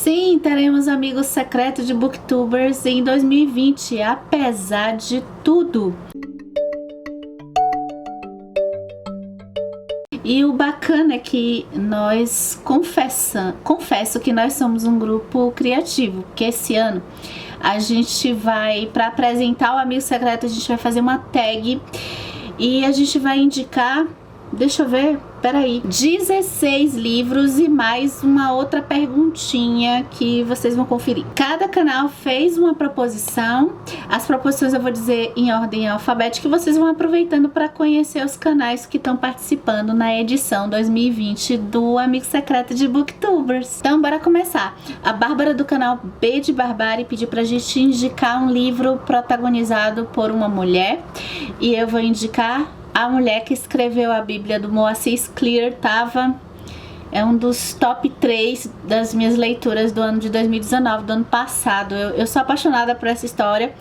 Sim, teremos amigos secretos de Booktubers em 2020, apesar de tudo. E o bacana é que confesso que nós somos um grupo criativo, porque esse ano a gente vai, para apresentar o amigo secreto, a gente vai fazer uma tag e a gente vai indicar, deixa eu ver, peraí, 16 livros e mais uma outra perguntinha que vocês vão conferir. Cada canal fez uma proposição, as proposições eu vou dizer em ordem alfabética e vocês vão aproveitando para conhecer os canais que estão participando na edição 2020 do Amigo Secreto de Booktubers. Então bora começar. A Bárbara do canal B de Barbárie pediu pra gente indicar um livro protagonizado por uma mulher e eu vou indicar a mulher que escreveu a Bíblia do Moacir Clear. É um dos top 3 das minhas leituras do ano de 2019, do ano passado. Eu sou apaixonada por essa história,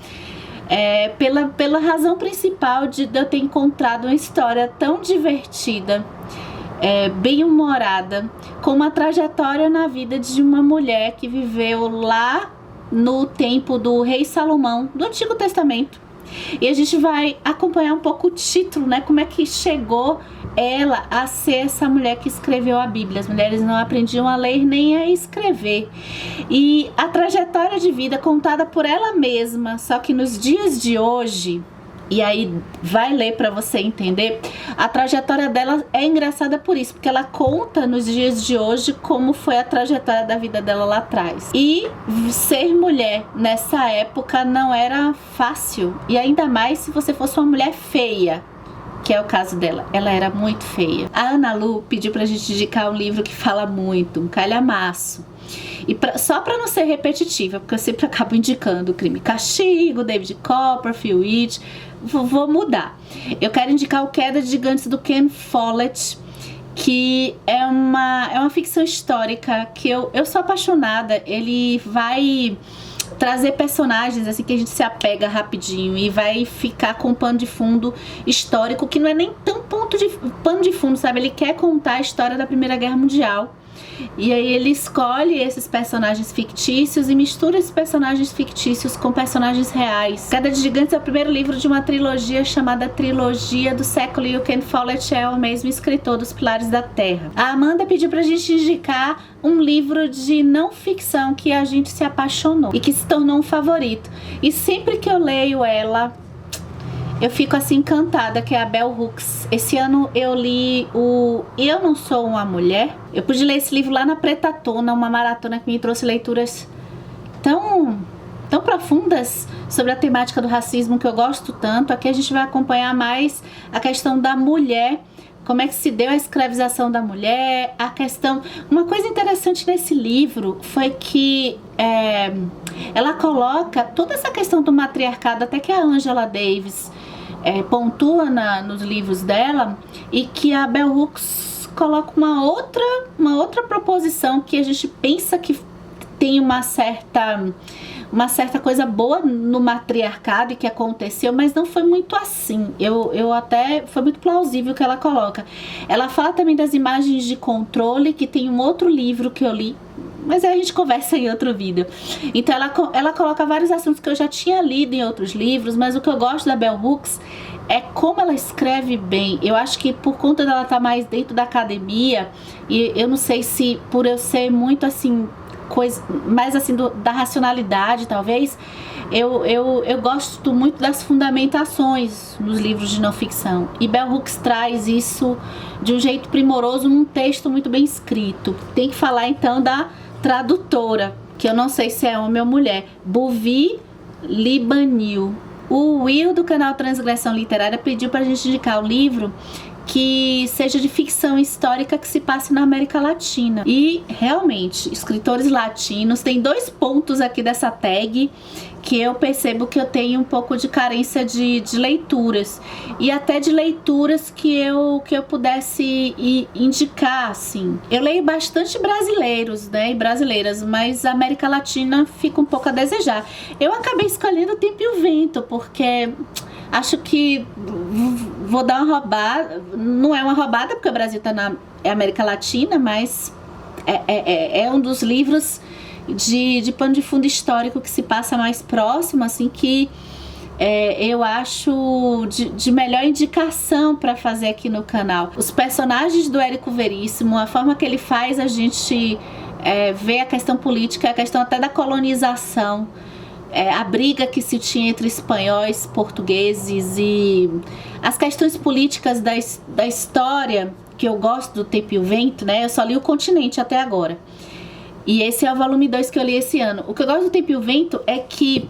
pela razão principal de eu ter encontrado uma história tão divertida, bem humorada, com uma trajetória na vida de uma mulher que viveu lá no tempo do rei Salomão, do Antigo Testamento. E a gente vai acompanhar um pouco o título, né? Como é que chegou ela a ser essa mulher que escreveu a Bíblia. As mulheres não aprendiam a ler nem a escrever. E a trajetória de vida contada por ela mesma, só que nos dias de hoje, e aí vai ler para você entender, a trajetória dela é engraçada por isso, porque ela conta nos dias de hoje como foi a trajetória da vida dela lá atrás. E ser mulher nessa época não era fácil, e ainda mais se você fosse uma mulher feia, que é o caso dela. Ela era muito feia. A Ana Lu pediu pra gente indicar um livro que fala muito, um calhamaço. E só para não ser repetitiva, porque eu sempre acabo indicando Crime e Castigo, David Copperfield, It, vou mudar. Eu quero indicar o Queda de Gigantes do Ken Follett, que é uma ficção histórica que eu sou apaixonada. Ele vai trazer personagens assim que a gente se apega rapidinho e vai ficar com um pano de fundo histórico que não é nem tão pano de fundo, sabe? Ele quer contar a história da Primeira Guerra Mundial. E aí ele escolhe esses personagens fictícios e mistura esses personagens fictícios com personagens reais. Queda de Gigantes é o primeiro livro de uma trilogia chamada Trilogia do Século, e o Ken Follett é o mesmo escritor dos Pilares da Terra. A Amanda pediu pra gente indicar um livro de não ficção que a gente se apaixonou e que se tornou um favorito. E sempre que eu leio ela, eu fico assim encantada, que é a Bell Hooks. Esse ano eu li o Eu Não Sou Uma Mulher. Eu pude ler esse livro lá na Pretatona, uma maratona que me trouxe leituras tão profundas sobre a temática do racismo que eu gosto tanto. Aqui a gente vai acompanhar mais a questão da mulher, como é que se deu a escravização da mulher, a questão... Uma coisa interessante nesse livro foi que ela coloca toda essa questão do matriarcado, até que a Angela Davis pontua nos livros dela, e que a Bell Hooks coloca uma outra proposição que a gente pensa que tem uma certa coisa boa no matriarcado e que aconteceu, mas não foi muito assim. Eu até foi muito plausível o que ela coloca. Ela fala também das imagens de controle, que tem um outro livro que eu li, mas aí a gente conversa em outro vídeo. Então ela coloca vários assuntos que eu já tinha lido em outros livros, mas o que eu gosto da Bell Hooks é como ela escreve bem. Eu acho que por conta dela estar mais dentro da academia, e eu não sei se por eu ser muito assim, mais assim da racionalidade, talvez, eu gosto muito das fundamentações nos livros de não ficção, e Bell Hooks traz isso de um jeito primoroso num texto muito bem escrito. Tem que falar então da tradutora, que eu não sei se é homem ou mulher, Buvi Libanil. O Will do canal Transgressão Literária pediu pra gente indicar um livro que seja de ficção histórica que se passe na América Latina. E realmente, escritores latinos, tem 2 pontos aqui dessa tag que eu percebo que eu tenho um pouco de carência de leituras, e até de leituras que eu pudesse indicar, assim. Eu leio bastante brasileiros, né, e brasileiras, mas a América Latina fica um pouco a desejar. Eu acabei escolhendo O Tempo e o Vento, porque acho que vou dar uma roubada. Não é uma roubada, porque o Brasil tá na América Latina, mas é um dos livros de pano de fundo histórico que se passa mais próximo, assim, que eu acho de melhor indicação para fazer aqui no canal. Os personagens do Érico Veríssimo, a forma que ele faz a gente ver a questão política, a questão até da colonização, a briga que se tinha entre espanhóis, portugueses e as questões políticas da história, que eu gosto do Tempo e o Vento, né? Eu só li O Continente até agora. E esse é o volume 2 que eu li esse ano. O que eu gosto do Tempo e o Vento é que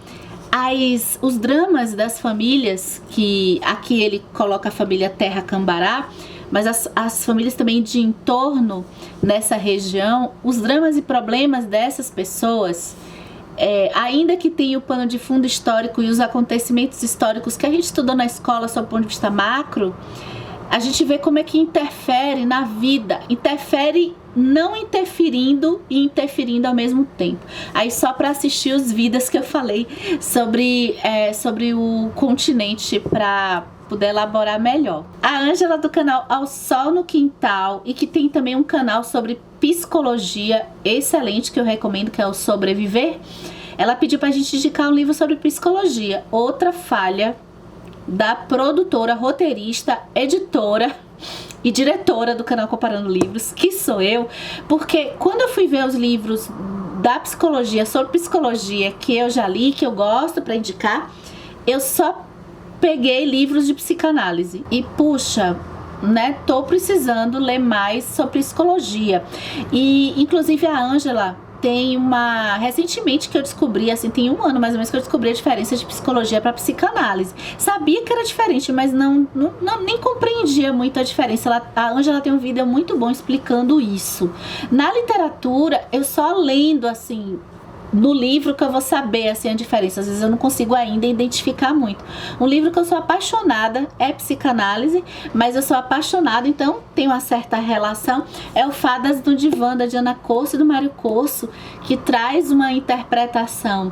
os dramas das famílias, que aqui ele coloca a família Terra Cambará, mas as famílias também de entorno nessa região, os dramas e problemas dessas pessoas, ainda que tenha o pano de fundo histórico e os acontecimentos históricos que a gente estudou na escola sob o ponto de vista macro, a gente vê como é que interfere na vida, interfere não interferindo e interferindo ao mesmo tempo. Aí só para assistir os vídeos que eu falei sobre o continente para poder elaborar melhor. A Ângela do canal Ao Sol no Quintal, e que tem também um canal sobre psicologia excelente que eu recomendo, que é o Sobreviver, ela pediu pra gente indicar um livro sobre psicologia. Outra falha da produtora, roteirista, editora e diretora do canal Comparando Livros, que sou eu, porque quando eu fui ver os livros da psicologia, sobre psicologia, que eu já li, que eu gosto pra indicar, eu só peguei livros de psicanálise. E puxa, né, tô precisando ler mais sobre psicologia. E inclusive a Ângela tem recentemente que eu descobri, assim, tem um ano mais ou menos que eu descobri a diferença de psicologia para psicanálise. Sabia que era diferente, mas nem compreendia muito a diferença. A Ângela tem um vídeo muito bom explicando isso. Na literatura, eu só lendo, assim, no livro que eu vou saber, assim, a diferença. Às vezes eu não consigo ainda identificar muito. Um livro que eu sou apaixonada é psicanálise, mas eu sou apaixonada, então tem uma certa relação, é o Fadas do Divã, da Diana Corso e do Mário Corso, que traz uma interpretação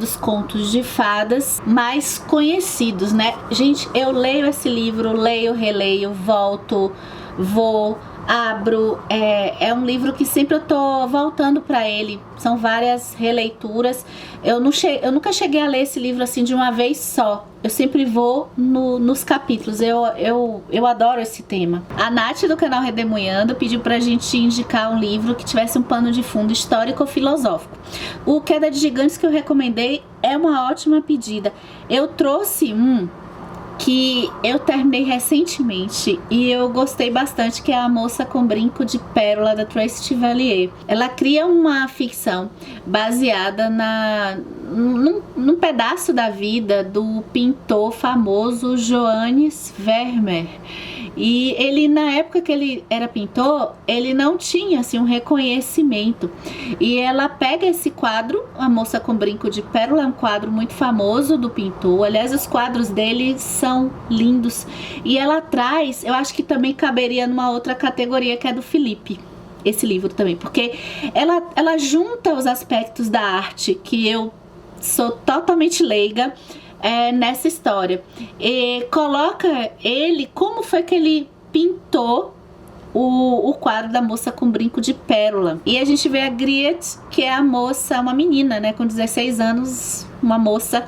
dos contos de fadas mais conhecidos, né? Gente, eu leio esse livro, leio, releio, volto, vou, abro, é um livro que sempre eu tô voltando para ele, são várias releituras. Eu nunca cheguei a ler esse livro assim de uma vez só, eu sempre vou nos capítulos. Eu adoro esse tema. A Nath do canal Redemoinhando pediu pra gente indicar um livro que tivesse um pano de fundo histórico-filosófico. O Queda de Gigantes, que eu recomendei, é uma ótima pedida. Eu trouxe que eu terminei recentemente e eu gostei bastante, que é A Moça com Brinco de Pérola, da Tracy Chevalier. Ela cria uma ficção baseada num pedaço da vida do pintor famoso Johannes Vermeer. E ele, na época que ele era pintor, ele não tinha assim um reconhecimento. E ela pega esse quadro, A Moça com Brinco de Pérola, é um quadro muito famoso do pintor. Aliás, os quadros dele são lindos. E ela traz, eu acho que também caberia numa outra categoria, que é do Felipe, esse livro também, porque ela junta os aspectos da arte, que eu sou totalmente leiga nessa história, e coloca ele, como foi que ele pintou o quadro da Moça com Brinco de Pérola. E a gente vê a Griet, que é a moça, uma menina, né, com 16 anos, uma moça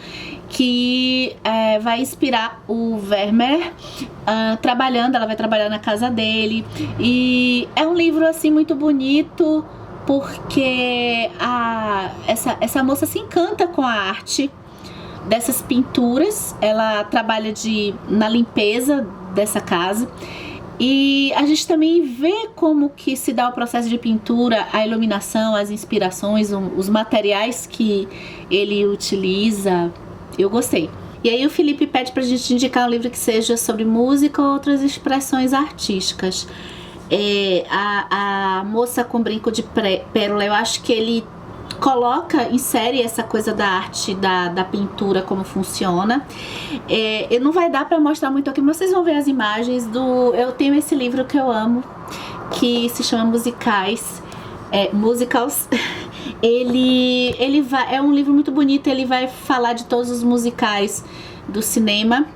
que vai inspirar o Vermeer trabalhando. Ela vai trabalhar na casa dele, e é um livro assim muito bonito, porque essa moça se encanta com a arte dessas pinturas. Ela trabalha na limpeza dessa casa, e a gente também vê como que se dá o processo de pintura, a iluminação, as inspirações, os materiais que ele utiliza. Eu gostei. E aí o Felipe pede pra gente indicar um livro que seja sobre música ou outras expressões artísticas. A Moça com Brinco de Pérola, eu acho que ele insere essa coisa da arte, da pintura, como funciona. Não vai dar pra mostrar muito aqui, mas vocês vão ver as imagens eu tenho esse livro que eu amo, que se chama Musicals. É um livro muito bonito. Ele vai falar de todos os musicais do cinema.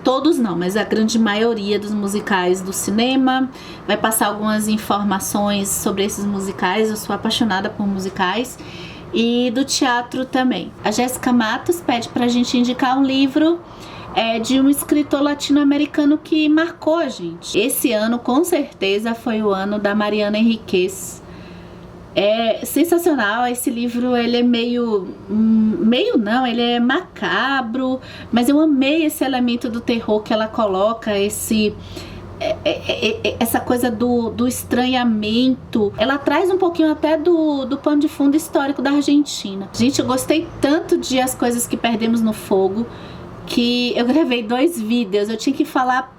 Todos não, mas a grande maioria dos musicais do cinema. Vai passar algumas informações sobre esses musicais. Eu sou apaixonada por musicais. e do teatro também. A Jéssica Matos pede pra gente indicar um livro de um escritor latino-americano que marcou a gente. Esse ano, com certeza, foi o ano da Mariana Enríquez. É sensacional, esse livro, ele é meio não, ele é macabro, mas eu amei esse elemento do terror que ela coloca, essa coisa do estranhamento. Ela traz um pouquinho até do pano de fundo histórico da Argentina. Gente, eu gostei tanto de As Coisas que Perdemos no Fogo, que eu gravei 2 vídeos. Eu tinha que falar,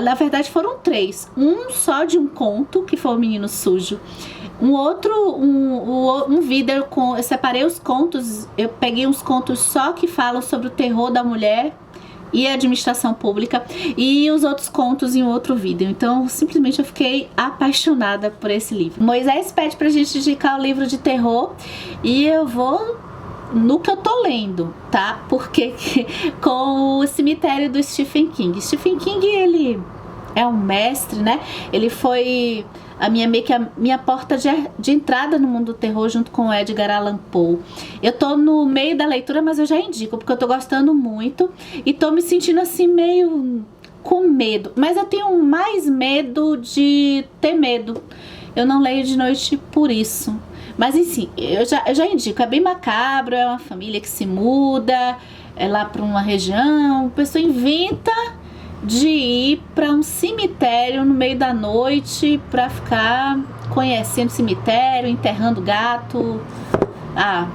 na verdade foram 3, um só de um conto, que foi O Menino Sujo, um vídeo eu separei os contos, eu peguei uns contos só que falam sobre o terror da mulher e a administração pública, e os outros contos em outro vídeo. Então simplesmente eu fiquei apaixonada por esse livro. Moisés pede pra gente indicar o livro de terror, e eu vou no que eu tô lendo, tá? Porque com o Cemitério do Stephen King. Stephen King, ele é um mestre, né? Ele foi meio que a minha porta de entrada no mundo do terror, junto com o Edgar Allan Poe. Eu tô no meio da leitura, mas eu já indico, porque eu tô gostando muito e tô me sentindo assim meio com medo. Mas eu tenho mais medo de ter medo. Eu não leio de noite por isso. Mas enfim, eu já indico, é bem macabro, é uma família que se muda, é lá pra uma região, a pessoa inventa de ir para um cemitério no meio da noite para ficar conhecendo o cemitério, enterrando gato. Ah,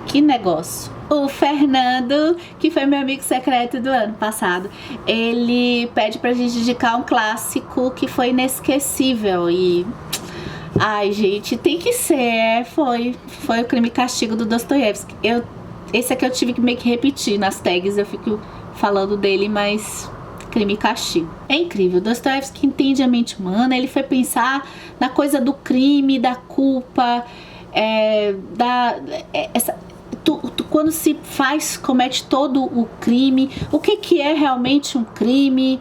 que negócio. O Fernando, que foi meu amigo secreto do ano passado, ele pede pra gente indicar um clássico que foi inesquecível e... ai, gente, tem que ser. Foi o Crime e Castigo do Dostoiévski. Esse aqui eu tive que meio que repetir nas tags, eu fico falando dele, mas... Crime e Castigo. É incrível, Dostoiévski entende a mente humana, ele foi pensar na coisa do crime, da culpa, quando se comete todo o crime, o que é realmente um crime,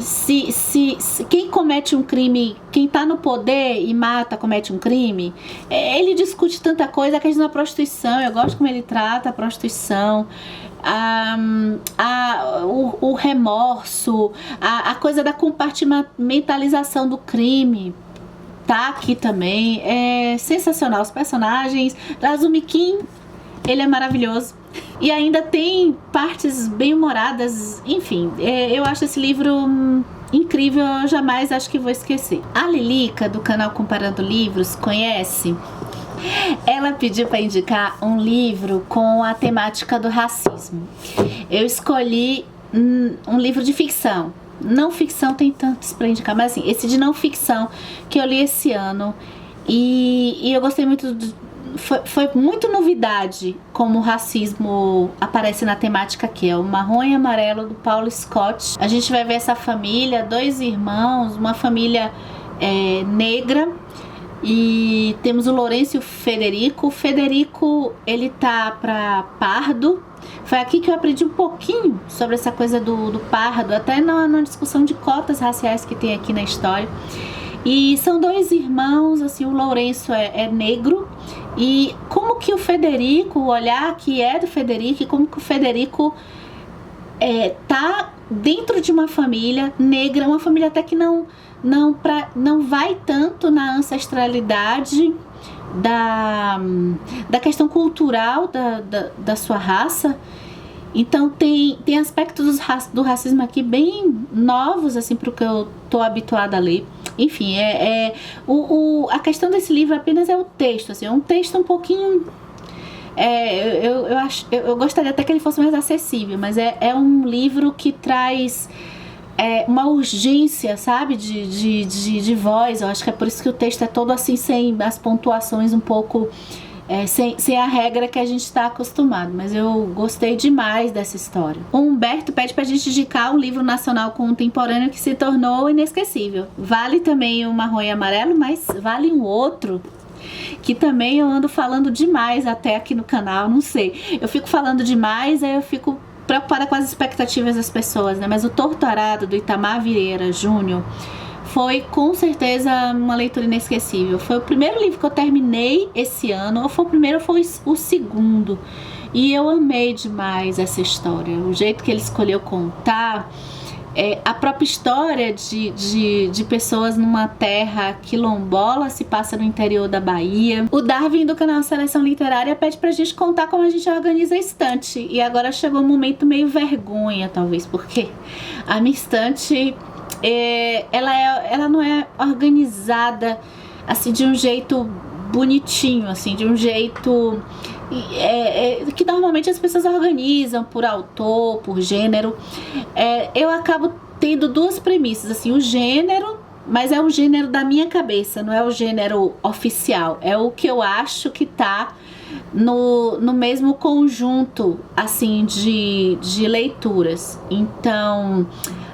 se quem comete um crime, quem tá no poder e mata, comete um crime. Ele discute tanta coisa, a questão da prostituição, eu gosto como ele trata a prostituição, o remorso, a coisa da compartimentalização do crime, tá aqui também. É sensacional, os personagens. Razumi Kim, ele é maravilhoso. E ainda tem partes bem humoradas, enfim, eu acho esse livro incrível, eu jamais acho que vou esquecer. A Lilica, do canal Comparando Livros, conhece? Ela pediu para indicar um livro com a temática do racismo. Eu escolhi um livro de ficção. Não ficção tem tantos para indicar, mas assim, esse de não ficção que eu li esse ano, e eu gostei muito foi muito novidade como o racismo aparece na temática aqui. É o Marrom e Amarelo, do Paulo Scott. A gente vai ver essa família, 2 irmãos, uma família negra, e temos o Lourenço e o Federico. O Federico, ele tá pra pardo. Foi aqui que eu aprendi um pouquinho sobre essa coisa do pardo, até na discussão de cotas raciais que tem aqui na história. E são 2 irmãos, assim, o Lourenço é negro, e como que o Federico, o olhar que é do Federico, e como que o Federico tá dentro de uma família negra, uma família até que não vai tanto na ancestralidade da questão cultural da sua raça. Então tem aspectos do racismo aqui bem novos, assim, pro que eu tô habituada a ler. Enfim, a questão desse livro apenas é o texto, assim, é um texto um pouquinho... eu gostaria até que ele fosse mais acessível, mas é um livro que traz uma urgência, sabe, de voz. Eu acho que é por isso que o texto é todo assim, sem as pontuações um pouco... sem a regra que a gente está acostumado, mas eu gostei demais dessa história. O Humberto pede pra gente indicar um livro nacional contemporâneo que se tornou inesquecível. Vale também o Marrom e Amarelo, mas vale um outro que também eu ando falando demais até aqui no canal, não sei. Eu fico falando demais, aí eu fico preocupada com as expectativas das pessoas, né? Mas o Torturado, do Itamar Vieira Júnior, foi com certeza uma leitura inesquecível. Foi o primeiro livro que eu terminei esse ano, ou foi o primeiro ou foi o segundo. E eu amei demais essa história, o jeito que ele escolheu contar. A própria história de pessoas numa terra quilombola se passa no interior da Bahia. O Darwin do canal Seleção Literária pede pra gente contar como a gente organiza a estante. E agora chegou um momento meio vergonha, talvez, porque a minha estante, ela não é organizada assim de um jeito bonitinho, assim, de um jeito que normalmente as pessoas organizam por autor, por gênero. Eu acabo tendo duas premissas, assim, o gênero, mas é o gênero da minha cabeça, não é o gênero oficial, é o que eu acho que tá no mesmo conjunto, assim, de leituras. Então,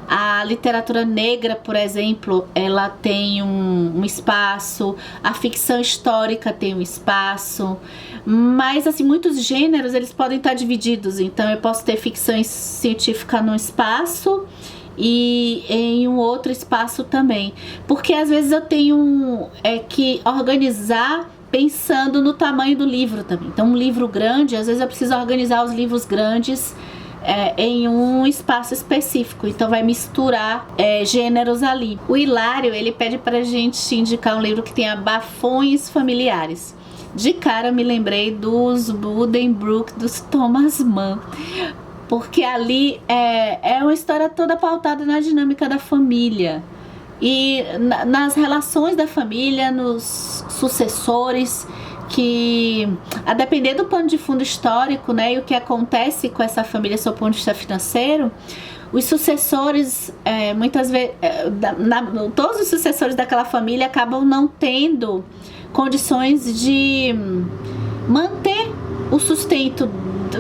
a literatura negra, por exemplo, ela tem um espaço, a ficção histórica tem um espaço, mas assim, muitos gêneros eles podem estar divididos. Então eu posso ter ficção científica num espaço e em um outro espaço também, porque às vezes eu tenho que organizar pensando no tamanho do livro também. Então um livro grande, às vezes eu preciso organizar os livros grandes em um espaço específico, então vai misturar gêneros ali. O Hilário, ele pede pra gente indicar um livro que tenha bafões familiares. De cara eu me lembrei dos Buddenbrook, dos Thomas Mann, porque ali é uma história toda pautada na dinâmica da família e nas relações da família, nos sucessores, que a depender do pano de fundo histórico, né, e o que acontece com essa família sob o ponto de vista financeiro, os sucessores, muitas vezes, todos os sucessores daquela família acabam não tendo condições de manter o sustento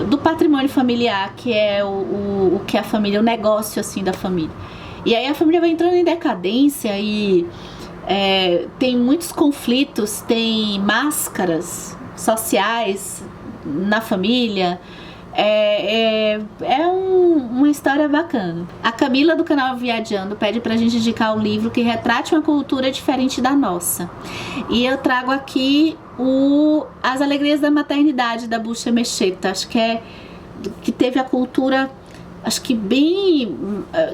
do patrimônio familiar, que é o que a família, o negócio assim da família. E aí a família vai entrando em decadência e tem muitos conflitos, tem máscaras sociais na família. Uma história bacana. A Camila do canal Viajando pede pra gente indicar um livro que retrate uma cultura diferente da nossa. E eu trago aqui As Alegrias da Maternidade, da Bucha Mecheta. Acho que teve a cultura, acho que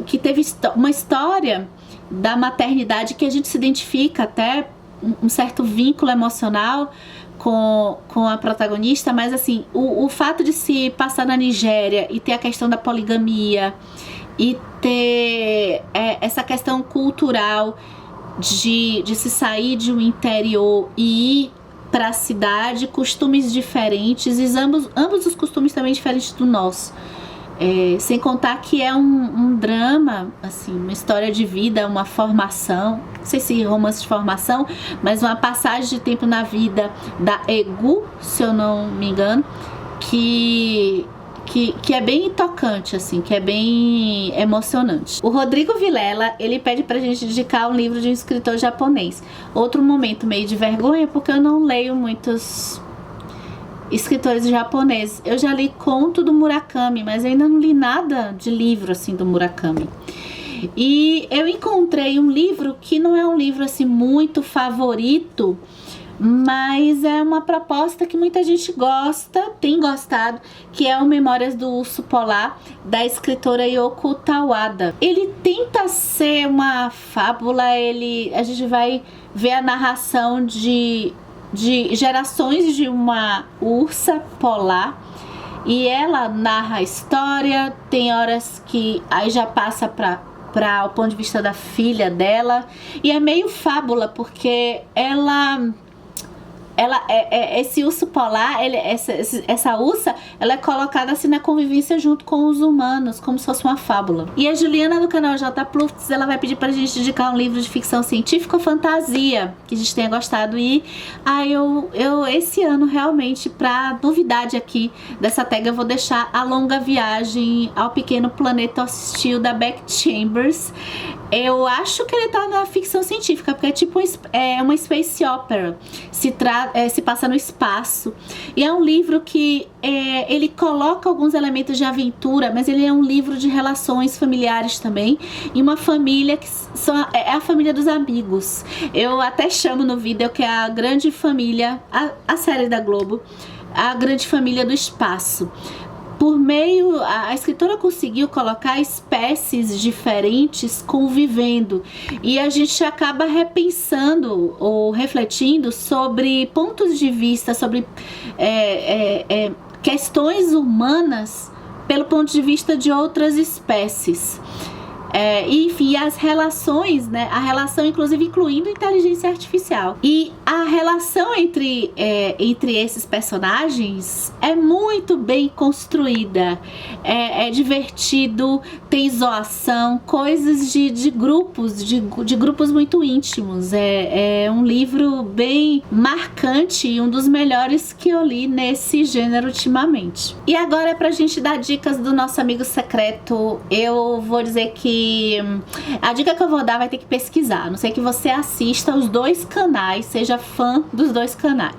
que teve uma história da maternidade que a gente se identifica, até um certo vínculo emocional com a protagonista, mas assim, o fato de se passar na Nigéria e ter a questão da poligamia e ter essa questão cultural de se sair de um interior e ir para a cidade, costumes diferentes, e ambos os costumes também diferentes do nosso. Sem contar que é um drama, assim, uma história de vida, uma formação, não sei se romance de formação, mas uma passagem de tempo na vida da Egu, se eu não me engano, que é bem tocante, assim, que é bem emocionante. O Rodrigo Vilela, ele pede pra gente indicar um livro de um escritor japonês. Outro momento meio de vergonha, porque eu não leio muitos escritores japoneses. Eu já li conto do Murakami, mas eu ainda não li nada de livro assim do Murakami. E eu encontrei um livro que não é um livro assim muito favorito, mas é uma proposta que muita gente tem gostado, que é o Memórias do Urso Polar, da escritora Yoko Tawada. Ele tenta ser uma fábula, a gente vai ver a narração de gerações de uma ursa polar, e ela narra a história. Tem horas que aí já passa para o ponto de vista da filha dela, e é meio fábula, porque esse urso polar, essa ursa, ela é colocada assim na convivência junto com os humanos, como se fosse uma fábula. E a Juliana do canal J Plufts, ela vai pedir pra gente indicar um livro de ficção científica ou fantasia que a gente tenha gostado. E eu esse ano, realmente, pra novidade aqui dessa tag, eu vou deixar A Longa Viagem ao Pequeno Planeta Hostil, da Beck Chambers. Eu acho que ele tá na ficção científica, porque é tipo uma space opera. se passa no espaço. E é um livro que ele coloca alguns elementos de aventura, mas ele é um livro de relações familiares também. E uma família que é a família dos amigos. Eu até chamo no vídeo que é a grande família, a série da Globo, a grande família do espaço. Por meio, a escritora conseguiu colocar espécies diferentes convivendo, e a gente acaba repensando ou refletindo sobre pontos de vista, sobre questões humanas pelo ponto de vista de outras espécies. Enfim, as relações, né? A relação, inclusive, incluindo inteligência artificial. E a relação entre esses personagens é muito bem construída. É divertido, tem zoação, coisas de grupos muito íntimos. É um livro bem marcante e um dos melhores que eu li nesse gênero ultimamente. E agora, pra gente dar dicas do nosso amigo secreto, eu vou dizer que a dica que eu vou dar vai ter que pesquisar. A não sei que você assista os dois canais, seja fã dos dois canais.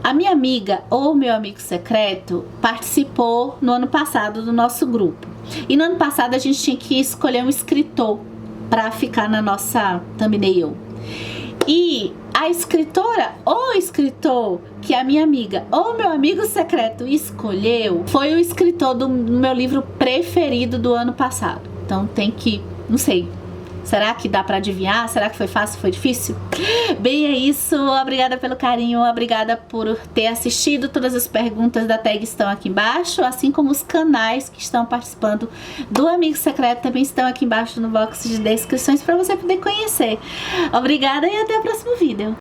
A minha amiga ou meu amigo secreto participou no ano passado do nosso grupo. E no ano passado a gente tinha que escolher um escritor para ficar na nossa thumbnail. E a escritora ou escritor que a minha amiga ou meu amigo secreto escolheu foi o escritor do meu livro preferido do ano passado. Então tem que, não sei, será que dá pra adivinhar? Será que foi fácil, foi difícil? Bem, é isso. Obrigada pelo carinho, obrigada por ter assistido. Todas as perguntas da tag estão aqui embaixo, assim como os canais que estão participando do Amigo Secreto também estão aqui embaixo no box de descrições para você poder conhecer. Obrigada e até o próximo vídeo.